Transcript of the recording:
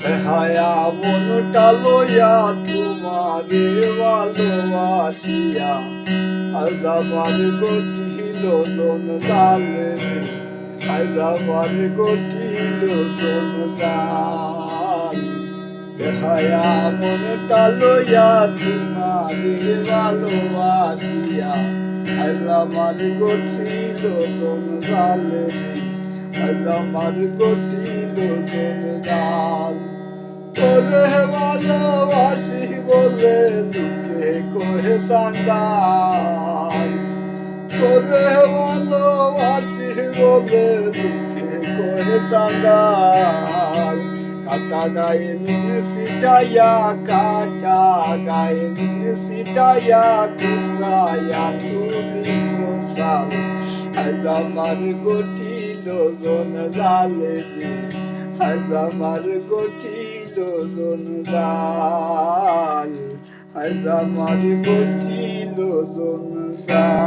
হায়া মনটা লইয়া তোমারে ভালোবাসিয়া আজ আমার গঠিল জঞ্জালে আজ আমার গঠিল জঞ্জাল হায়া মনটা লইয়া তোমারে ভালোবাসিয়া আজ আমার গঠিল জঞ্জালে আজ আমার গঠিল জঞ্জাল তোরে ভালোবাসি বলে লোকে কহে সান্ডাল তোরে ভালোবাসি বলে লোকে কহে সান্ডাল কাটা গায়ে নুন সিটাইয়া কাটা গায়ে নুন সিটাইয়া কুসাইয়া তুমি সোসাল আজ আমার গঠিল জঞ্জালে আজ আমার গঠিল জঞ্জাল আজ আমার গঠিল জঞ্জাল।